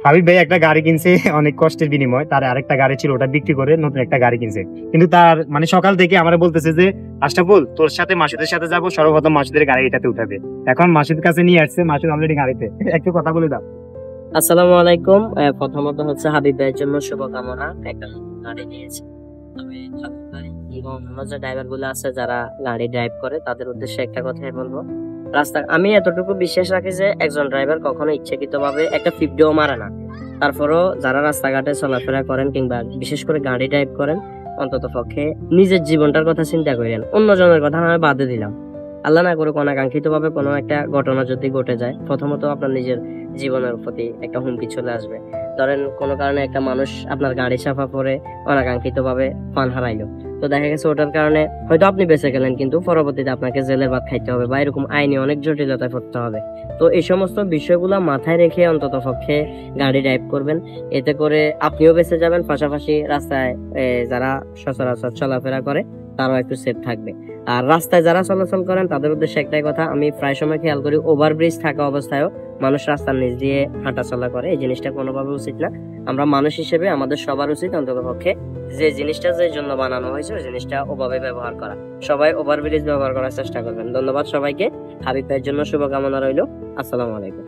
হাবিব ভাই একটা গাড়ি কিনছে অনেক কষ্টের বিনিময়, তার আরেকটা গাড়ি ছিল ওটা বিক্রি করে নতুন একটা গাড়ি কিনছে। কিন্তু তার মানে সকাল থেকে আমরা বলতেছে যে আশরাফুল তোর সাথে মাসুদের সাথে যাবো, সর্বপ্রথম মাসুদের গাড়ি এটাতে উঠাবে। এখন মাসুদ কাছে নিয়ে আসছে, মাসুদ অলরেডি গাড়িতে। একটু কথা বলে দাও। আসসালামু আলাইকুম। প্রথমত হচ্ছে হাবিব ভাইয়ের জন্য শুভকামনা, একটা গাড়ি নিয়েছে। তবে হাবিব ভাই এবং অন্য যে ড্রাইভার গুলো আছে যারা গাড়ি ড্রাইভ করে তাদের উদ্দেশ্যে একটা কথাই বলবো, আমি এতটুকু বিশ্বাস রাখি যে একজন ড্রাইভার কখনো ইচ্ছাকৃত ভাবে একটা ফিফটিও মারে না। তারপরও যারা রাস্তাঘাটে চলাফেরা করেন কিংবা বিশেষ করে গাড়ি ড্রাইভ করেন, অন্তত পক্ষে নিজের জীবনটার কথা চিন্তা করেন, অন্যজনের কথা আমি বাদে দিলাম। আল্লাহ না করে অনাকাঙ্ক্ষিত ভাবে কোনো একটা ঘটনা যদি ঘটে যায়, প্রথমত আপনার নিজের জীবনের প্রতি একটা হুমকি চলে আসবে। ধরেন কোনো কারণে একটা মানুষ আপনার গাড়ি চাপা পড়ে অনাকাঙ্ক্ষিত ভাবে প্রাণ হারাইলো, তো দেখা গেছে ওটার কারণে হয়তো আপনি বেঁচে গেলেন, কিন্তু পরবর্তীতে আপনাকে জেলের ভাত খাইতে হবে বা এরকম আইনি অনেক জটিলতায় পড়তে হবে। তো এই সমস্ত বিষয়গুলো মাথায় রেখে অন্তত পক্ষে গাড়ি ড্রাইভ করবেন। এতে করে আপনিও বেঁচে যাবেন, পাশাপাশি রাস্তায় যারা সচরাচর চলাফেরা করে তারাও একটু সেফ থাকবে। আর রাস্তায় যারা চলাচল করেন তাদের উদ্দেশ্যে একটাই কথা, আমি প্রায় সময় খেয়াল করি ওভারব্রিজ থাকা অবস্থায়ও মানুষ রাস্তার নিচ দিয়ে হাঁটাচলা করে। এই জিনিসটা কোনোভাবে উচিত না। আমরা মানুষ হিসেবে আমাদের সবার উচিত অন্তত পক্ষে যে জিনিসটা যে জন্য বানানো হয়েছে ওই জিনিসটা ওভাবে ব্যবহার করা। সবাই ওভারব্রিজ ব্যবহার করার চেষ্টা করবেন। ধন্যবাদ সবাইকে। হাবিব ভাইয়ের জন্য শুভকামনা রইল। আসসালামু আলাইকুম।